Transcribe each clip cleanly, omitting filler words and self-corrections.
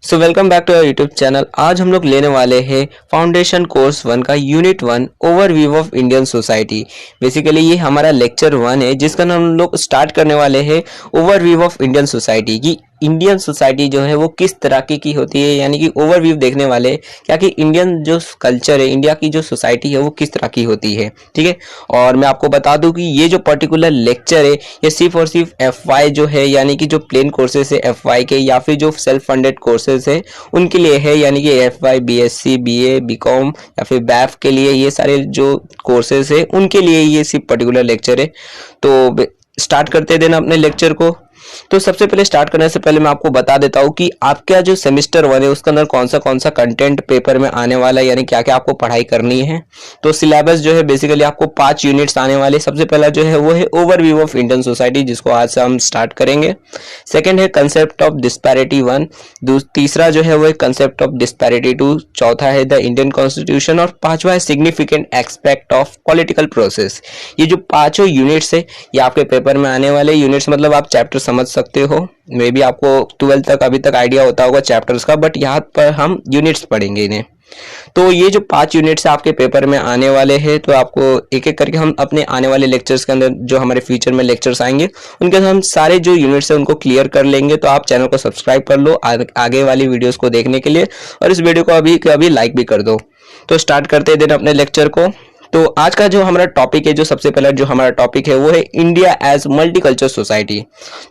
So welcome back to our YouTube channel. आज हम लोग लेने वाले हैं फाउंडेशन कोर्स 1 का unit 1 overview of Indian society. Basically ये हमारा लेक्चर 1 है जिसका नाम हम लोग स्टार्ट करने वाले हैं ओवरव्यू ऑफ इंडियन सोसाइटी की। इंडियन सोसाइटी जो है वो किस तरह की होती है, यानी कि ओवरव्यू देखने वाले हैं क्या कि इंडियन जो कल्चर है, इंडिया की जो सोसाइटी है वो किस तरह की होती है। ठीक है, और मैं आपको बता दूं कि ये जो पर्टिकुलर लेक्चर है ये सिर्फ और सिर्फ FY जो है, यानी कि जो प्लेन कोर्सेज है FY के या फिर जो सेल्फ फंडेड कोर्सेज है उनके लिए है, यानी कि FY BSc BA BCom या फिर BAF के लिए ये सारे जो कोर्सेज है उनके लिए ये सिर्फ पर्टिकुलर लेक्चर है। तो स्टार्ट करते देना अपने लेक्चर को। तो सबसे पहले स्टार्ट करने से पहले मैं आपको बता देता हूँ कि आपका जो सेमेस्टर 1 है उसके अंदर कौन सा कंटेंट पेपर में आने वाला है, यानी क्या क्या आपको पढ़ाई करनी है। तो सिलेबस जो है बेसिकली आपको 5 यूनिट्स आने वाले। सबसे पहला जो है वो है ओवरव्यू ऑफ इंडियन सोसाइटी, जिसको आज से हम स्टार्ट करेंगे। सेकेंड है कंसेप्ट ऑफ डिस्पैरिटी 1, तीसरा जो है वो है कंसेप्ट ऑफ डिस्पैरिटी 2, चौथा है द इंडियन कॉन्स्टिट्यूशन और पांचवा है significant aspect of political process. ये जो पांचों यूनिट्स है ये आपके पेपर में आने वाले यूनिट्स, मतलब आप चैप्टर समझ सकते हो। मे बी आपको 12 तक अभी तक आइडिया होता होगा चैप्टर्स का, बट यहाँ पर हम यूनिट्स पढ़ेंगे इन्हें। तो ये जो 5 यूनिट्स आपके पेपर में आने वाले हैं, तो आपको एक एक करके हम अपने आने वाले लेक्चर्स के अंदर जो हमारे फ्यूचर में लेक्चर्स आएंगे उनके अंदर हम सारे जो यूनिट्स हैं उनको क्लियर कर लेंगे। तो आप चैनल को सब्सक्राइब कर लो आगे वाली वीडियोस को देखने के लिए, और इस वीडियो को अभी लाइक भी कर दो। तो स्टार्ट करते हैं अपने लेक्चर को। तो आज का जो हमारा टॉपिक है, जो सबसे पहला जो हमारा टॉपिक है वो है इंडिया एज मल्टीकल्चर सोसाइटी।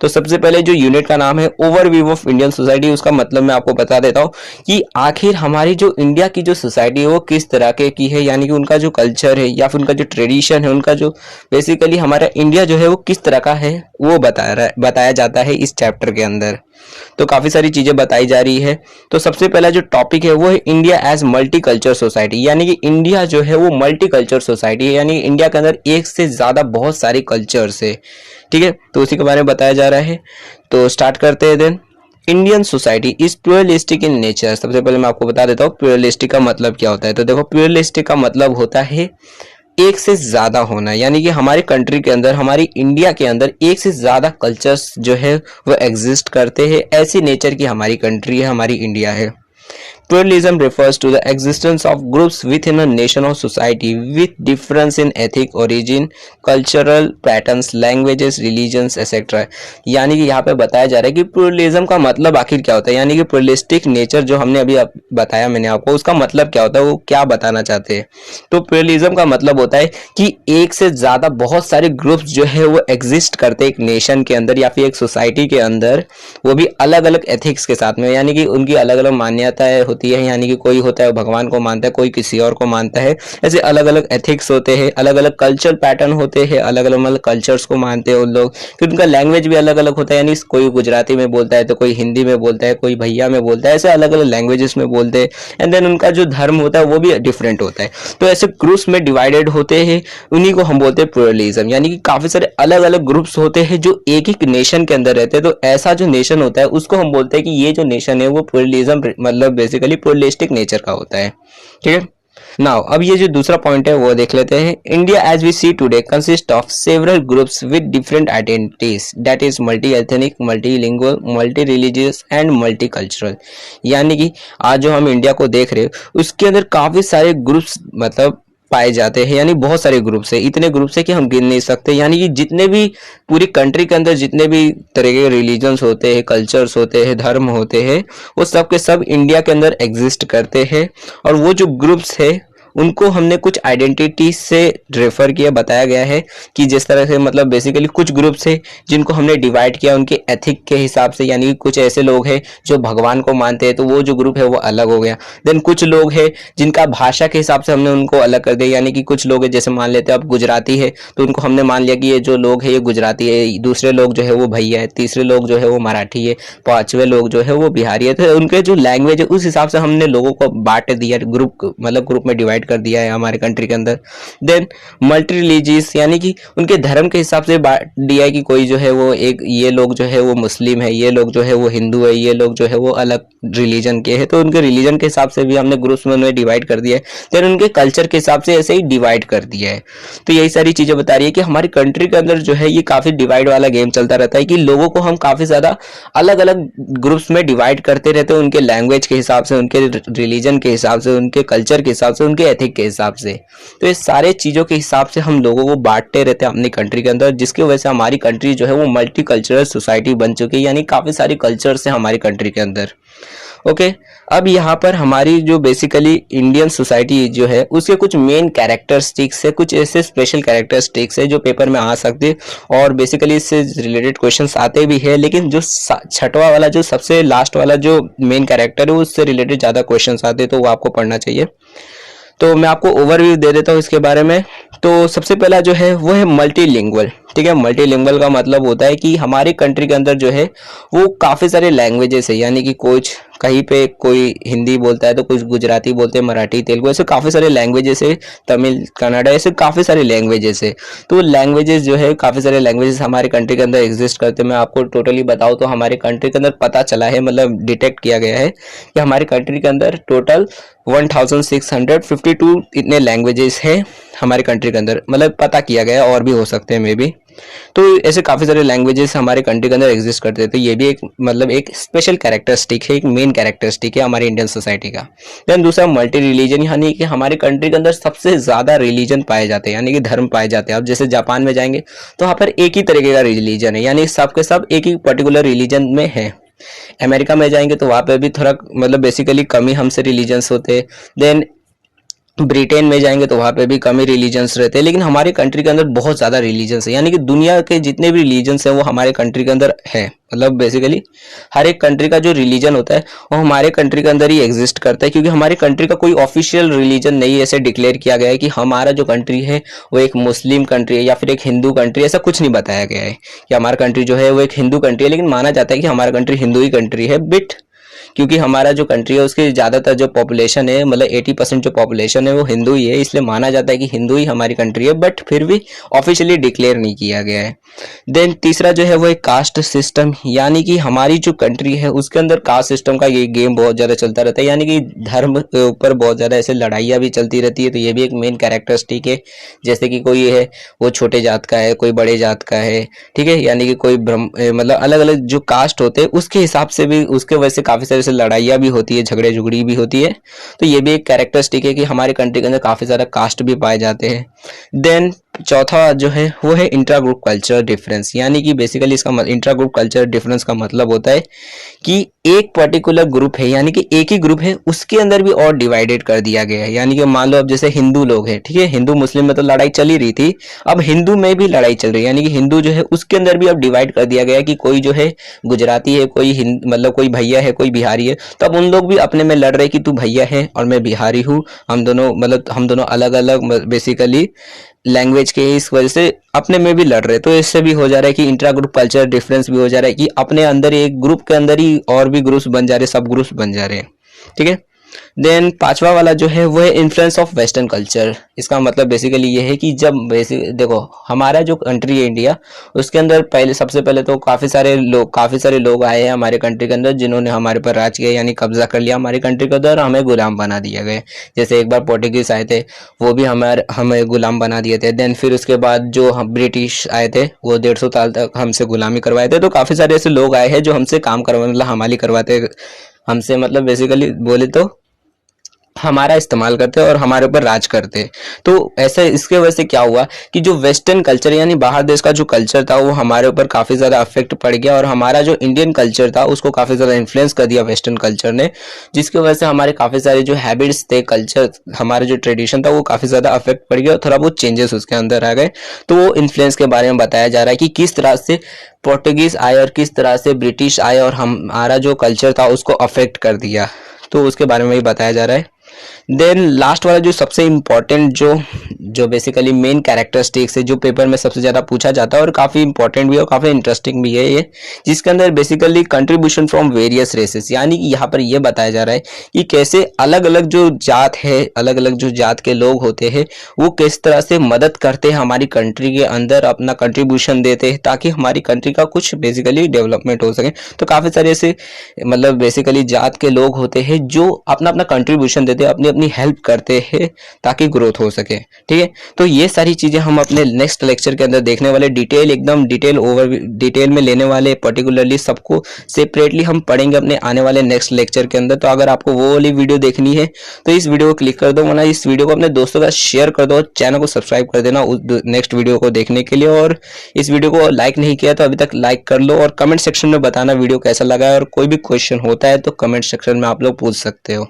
तो सबसे पहले जो यूनिट का नाम है ओवरव्यू ऑफ इंडियन सोसाइटी, उसका मतलब मैं आपको बता देता हूँ कि आखिर हमारी जो इंडिया की जो सोसाइटी है वो किस तरह के की है, यानी कि उनका जो कल्चर है या फिर उनका जो ट्रेडिशन है, उनका जो बेसिकली हमारा इंडिया जो है वो किस तरह का है वो बताया जाता है इस चैप्टर के अंदर। तो काफी सारी चीजें बताई जा रही है। तो सबसे पहला जो टॉपिक है वो है इंडिया एज मल्टीकल्चर सोसाइटी, यानी कि इंडिया जो है वो मल्टीकल्चर सोसाइटी है, यानी इंडिया के अंदर एक से ज्यादा बहुत सारे कल्चर्स है। ठीक है, तो उसी के बारे में बताया जा रहा है। तो स्टार्ट करते हैं then. Indian society is pluralistic in nature. सबसे पहले मैं आपको बता देता हूँ प्लुरलिस्टिक का मतलब क्या होता है। तो देखो, प्लुरलिस्टिक का मतलब होता है एक से ज्यादा होना, यानी कि हमारे कंट्री के अंदर, हमारी इंडिया के अंदर एक से ज्यादा कल्चर्स जो है वो एग्जिस्ट करते हैं। ऐसी नेचर की हमारी कंट्री है, हमारी इंडिया है। Pluralism refers to the existence of groups within a nation or society with difference in ethnic origin, cultural patterns, languages, religions, etc. यानी कि यहाँ पे बताया जा रहा है कि प्लुरलिज्म का मतलब आखिर क्या होता है, यानी कि प्लुरलिस्टिक नेचर जो हमने अभी बताया मैंने आपको, उसका मतलब क्या होता है, वो क्या बताना चाहते हैं। तो प्लुरलिज्म का मतलब होता है कि एक से ज्यादा बहुत सारे ग्रुप्स जो है वो एग्जिस्ट करते हैं एक नेशन के अंदर या फिर एक सोसाइटी के अंदर, वो भी अलग अलग एथिक्स के साथ में, यानी कि उनकी अलग अलग मान्यताएं होती है। यानी कि कोई होता है भगवान को मानता है, कोई किसी और को मानता है। ऐसे अलग अलग एथिक्स होते हैं, अलग अलग कल्चर पैटर्न होते हैं, अलग अलग मतलब कल्चर्स को मानते हैं उन लोग। फिर उनका लैंग्वेज भी अलग अलग होता है, यानी कोई गुजराती में बोलता है तो कोई हिंदी में बोलता है, कोई भैया में बोलता है, ऐसे अलग अलग लैंग्वेजेस में बोलते हैं। एंड देन उनका जो धर्म होता है वो भी डिफरेंट होता है। तो ऐसे ग्रुप्स में डिवाइडेड होते हैं, उन्हीं को हम बोलते हैं प्लुरलिज्म, यानी कि काफी सारे अलग अलग ग्रुप्स होते हैं जो एक एक नेशन के अंदर रहते हैं। तो ऐसा जो नेशन होता है उसको हम बोलते हैं कि ये जो नेशन है वो प्लुरलिज्म मतलब बेसिकली प्लुरलिस्टिक नेचर का होता है। ठीक है, नाउ अब ये जो दूसरा पॉइंट है वो देख लेते हैं। India as we see today consist of several groups with different identities, that is multi ethnic, multilingual, multi religious and multi cultural. यानी कि आज जो हम इंडिया को देख रहे हैं उसके अंदर काफी सारे ग्रुप्स मतलब पाए जाते हैं, यानी बहुत सारे ग्रुप्स है, इतने ग्रुप्स है कि हम गिन नहीं सकते। यानी कि जितने भी पूरी कंट्री के अंदर जितने भी तरह के रिलीजन्स होते हैं, कल्चर्स होते हैं, धर्म होते हैं, वो सब के सब इंडिया के अंदर एग्जिस्ट करते हैं। और वो जो ग्रुप्स है उनको हमने कुछ आइडेंटिटी से रेफर किया, बताया गया है कि जिस तरह से मतलब बेसिकली कुछ ग्रुप्स है जिनको हमने डिवाइड किया उनके एथिक के हिसाब से, यानी कि कुछ ऐसे लोग हैं जो भगवान को मानते हैं तो वो जो ग्रुप है वो अलग हो गया। देन कुछ लोग हैं जिनका भाषा के हिसाब से हमने उनको अलग कर दिया, यानी कि कुछ लोग हैं जैसे मान लेते हैं अब गुजराती है तो उनको हमने मान लिया कि ये जो लोग है ये गुजराती है, दूसरे लोग जो है वो भैया है, तीसरे लोग जो है वो मराठी है, पांचवें लोग जो है वो बिहारी है। तो उनके जो लैंग्वेज है उस हिसाब से हमने लोगों को बांट दिया, ग्रुप मतलब ग्रुप में डिवाइड डिवाइड कर दिया है हमारे कंट्री के अंदर। देन मल्टी रिलीजियस यानी कि उनके धर्म के हिसाब से बांट दिया है कि कोई जो है वो एक, ये लोग जो है वो मुस्लिम है, ये लोग जो है वो हिंदू है, ये लोग जो है वो अलग रिलीजन के हैं, तो उनके रिलीजन के हिसाब से भी हमने ग्रुप्स में उन्हें डिवाइड कर दिया है। देन उनके कल्चर के हिसाब से ऐसे ही डिवाइड कर दिया है। तो यही सारी चीजें बता रही है कि हमारी कंट्री के अंदर जो है ये काफी डिवाइड वाला गेम चलता रहता है कि लोगों को हम काफी ज्यादा अलग अलग ग्रुप्स में डिवाइड करते रहते हैं, उनके लैंग्वेज के हिसाब से, उनके रिलीजन के हिसाब से, उनके कल्चर के हिसाब से, उनके एथिक के हिसाब से। तो ये सारे चीजों के हिसाब से हम लोगों को बांटते रहते हैं अपनी कंट्री के अंदर, जिसकी वजह से हमारी कंट्री जो है वो मल्टी कल्चरल सोसाइटी बन चुकी है, यानी काफी सारी कल्चर्स हैं हमारी कंट्री के अंदर। ओके, अब यहाँ पर हमारी जो बेसिकली इंडियन सोसाइटी जो है उसके कुछ मेन कैरेक्टरिस्टिक्स है, कुछ ऐसे स्पेशल कैरेक्टरिस्टिक्स है जो पेपर में आ सकते हैं और बेसिकली इससे रिलेटेड क्वेश्चंस आते भी है, लेकिन जो छठवां वाला जो सबसे लास्ट वाला जो मेन कैरेक्टर है उससे रिलेटेड ज़्यादा क्वेश्चंस आते हैं, तो वो आपको पढ़ना चाहिए। तो मैं आपको ओवरव्यू दे देता हूँ इसके बारे में। तो सबसे पहला जो है वो है मल्टीलिंगुअल। ठीक है, मल्टीलिंगुअल का मतलब होता है कि हमारी कंट्री के अंदर जो है वो काफ़ी सारे लैंग्वेजेस है, यानी कि कुछ कहीं पे कोई हिंदी बोलता है तो कुछ गुजराती बोलते हैं, मराठी, तेलुगु, ऐसे काफ़ी सारे लैंग्वेजेस है, तमिल, कन्नड़ा, ऐसे काफ़ी सारे लैंग्वेजेस है। तो लैंग्वेजेस जो है काफ़ी सारे लैंग्वेजेस हमारे कंट्री के अंदर एग्जिस्ट करते हैं। मैं आपको टोटली बताऊँ तो हमारे कंट्री के अंदर पता चला है, मतलब डिटेक्ट किया गया है कि हमारे कंट्री के अंदर टोटल 1652 इतने लैंग्वेजेस हैं हमारे कंट्री के अंदर, मतलब पता किया गया है, और भी हो सकते हैं मे बी। तो ऐसे काफ़ी सारे लैंग्वेजेस हमारे कंट्री के अंदर एग्जिस्ट करते हैं। तो ये भी एक मतलब एक स्पेशल कैरेक्टरिस्टिक है, एक मेन कैरेक्टरिस्टिक है हमारी इंडियन सोसाइटी का। देन दूसरा मल्टी रिलीजन, यानी कि हमारी कंट्री के अंदर सबसे ज़्यादा रिलीजन पाए जाते हैं, यानी कि धर्म पाए जाते हैं। अब जैसे जापान में जाएंगे तो वहाँ पर एक ही तरीके का रिलीजन है, यानी सब के सब एक ही पर्टिकुलर रिलीजन में है। अमेरिका में जाएंगे तो वहाँ पे भी थोड़ा मतलब बेसिकली कम ही हमसे रिलीजन्स होते हैं। देन ब्रिटेन में जाएंगे तो वहाँ पे भी कम ही रिलीजन्स रहते हैं, लेकिन हमारी कंट्री के अंदर बहुत ज़्यादा रिलीजन्स है, यानी कि दुनिया के जितने भी रिलीजन्स हैं वो हमारे कंट्री के अंदर है। मतलब बेसिकली हर एक कंट्री का जो रिलीजन होता है वो हमारे कंट्री के अंदर ही एग्जिस्ट करता है, क्योंकि हमारी कंट्री का कोई ऑफिशियल रिलीजन नहीं ऐसे डिक्लेयर किया गया है कि हमारा जो कंट्री है वो एक मुस्लिम कंट्री है या फिर एक हिंदू कंट्री, ऐसा कुछ नहीं बताया गया है कि हमारा कंट्री जो है वो एक हिंदू कंट्री है। लेकिन माना जाता है कि हमारा कंट्री हिंदू ही कंट्री है, बट क्योंकि हमारा जो कंट्री है उसकी ज़्यादातर जो पॉपुलेशन है, मतलब 80% जो पॉपुलेशन है वो हिंदू ही है, इसलिए माना जाता है कि हिंदू ही हमारी कंट्री है, बट फिर भी ऑफिशियली डिक्लेयर नहीं किया गया है। देन तीसरा जो है वो एक कास्ट सिस्टम, यानी कि हमारी जो कंट्री है उसके अंदर कास्ट सिस्टम का ये गेम बहुत ज़्यादा चलता रहता है, यानी कि धर्म के ऊपर बहुत ज़्यादा ऐसे लड़ाइयाँ भी चलती रहती है। तो ये भी एक मेन कैरेक्टरिस्टिक है, जैसे कि कोई है वो छोटे जात का है, कोई बड़े जात का है, ठीक है, यानी कि कोई मतलब अलग अलग जो कास्ट होते हैं उसके हिसाब से भी, उसके वजह से काफ़ी सारे लड़ाइयाँ भी होती है, झगड़े झुगड़ी भी होती है। तो ये भी एक कैरेक्टरिस्टिक है कि हमारे कंट्री के अंदर काफ़ी सारा कास्ट भी पाए जाते हैं। देन चौथा जो है वो है इंट्रा ग्रुप कल्चर डिफरेंस, यानी कि बेसिकली इसका इंट्रा ग्रुप कल्चर डिफरेंस का मतलब होता है कि एक पर्टिकुलर ग्रुप है, यानी कि एक ही ग्रुप है, उसके अंदर भी और डिवाइडेड कर दिया गया है। यानी कि मान लो अब जैसे हिंदू लोग हैं, ठीक है, हिंदू मुस्लिम में तो लड़ाई चली रही थी, अब हिंदू में भी लड़ाई चल रही है, यानी कि हिंदू जो है उसके अंदर भी अब डिवाइड कर दिया गया है कि कोई जो है गुजराती है, कोई मतलब कोई भैया है, कोई बिहारी है, तो अब उन लोग भी अपने में लड़ रहे हैं कि तू भैया है और मैं बिहारी हूँ, हम दोनों अलग अलग बेसिकली लैंग्वेज के, इस वजह से अपने में भी लड़ रहे। तो इससे भी हो जा रहा है कि इंट्रा ग्रुप कल्चर डिफरेंस भी हो जा रहा है कि अपने अंदर एक ग्रुप के अंदर ही और भी ग्रुप्स बन जा रहे, सब ग्रुप्स बन जा रहे हैं। ठीक है, देन पांचवा वाला जो है वो है इन्फ्लुएंस ऑफ वेस्टर्न कल्चर। इसका मतलब बेसिकली ये है कि जब देखो हमारा जो कंट्री है इंडिया, उसके अंदर पहले सबसे पहले तो काफ़ी सारे लोग आए हैं हमारे कंट्री के अंदर, जिन्होंने हमारे पर राज किया, यानी कब्जा कर लिया हमारी कंट्री के अंदर, हमें गुलाम बना दिया गया। जैसे एक बार पोर्टुगीज आए थे, वो भी हमें गुलाम बना दिए थे। देन फिर उसके बाद जो हम ब्रिटिश आए थे वो 150 साल तक हमसे गुलामी करवाए थे। तो काफ़ी सारे ऐसे लोग आए हैं जो हमसे काम मतलब हमारी करवाते, हमसे मतलब बेसिकली बोले तो हमारा इस्तेमाल करते और हमारे ऊपर राज करते। तो ऐसे इसके वजह से क्या हुआ कि जो वेस्टर्न कल्चर यानी बाहर देश का जो कल्चर था वो हमारे ऊपर काफ़ी ज़्यादा अफेक्ट पड़ गया, और हमारा जो इंडियन कल्चर था उसको काफ़ी ज़्यादा इन्फ्लुएंस कर दिया वेस्टर्न कल्चर ने, जिसकी वजह से हमारे काफ़ी सारे जो हैबिट्स थे, कल्चर, हमारा जो ट्रेडिशन था वो काफ़ी ज़्यादा अफेक्ट पड़ गया और थोड़ा बहुत चेंजेस उसके अंदर आ गए। तो वो इन्फ्लुएंस के बारे में बताया जा रहा है कि किस तरह से पोर्टुगीज आए और किस तरह से ब्रिटिश आए और हमारा जो कल्चर था उसको अफेक्ट कर दिया। तो उसके बारे में भी बताया जा रहा है। देन लास्ट वाला जो सबसे इम्पोर्टेंट जो बेसिकली मेन कैरेक्टरिस्टिक्स है, जो पेपर में सबसे ज़्यादा पूछा जाता है और काफ़ी इंपॉर्टेंट भी है और काफ़ी इंटरेस्टिंग भी है ये, जिसके अंदर basically contribution from various races, यानी कि यहाँ पर ये बताया जा रहा है कि कैसे अलग अलग जो जात है, अलग अलग जो जात के लोग होते हैं वो किस तरह से मदद करते हैं हमारी कंट्री के अंदर, अपना कंट्रीब्यूशन देते हैं ताकि हमारी कंट्री का कुछ बेसिकली डेवलपमेंट हो सके। तो काफ़ी सारे ऐसे मतलब बेसिकली जात के लोग होते हैं जो अपना अपना कंट्रीब्यूशन देते हैं, अपनी अपनी हेल्प करते हैं ताकि ग्रोथ हो सके। ठीक है, तो ये सारी चीज़ें हम अपने नेक्स्ट लेक्चर के अंदर देखने वाले, एकदम डिटेल में लेने वाले, पर्टिकुलरली सबको सेपरेटली हम पढ़ेंगे अपने आने वाले नेक्स्ट लेक्चर के अंदर। तो अगर आपको वो वाली वीडियो देखनी है तो इस वीडियो को क्लिक कर दो, वरना इस वीडियो को अपने दोस्तों का शेयर कर दो, चैनल को सब्सक्राइब कर देना उस नेक्स्ट वीडियो को देखने के लिए। और इस वीडियो को लाइक नहीं किया तो अभी तक लाइक कर लो, और कमेंट सेक्शन में बताना वीडियो कैसा लगा है, और कोई भी क्वेश्चन होता है तो कमेंट सेक्शन में आप लोग पूछ सकते हो।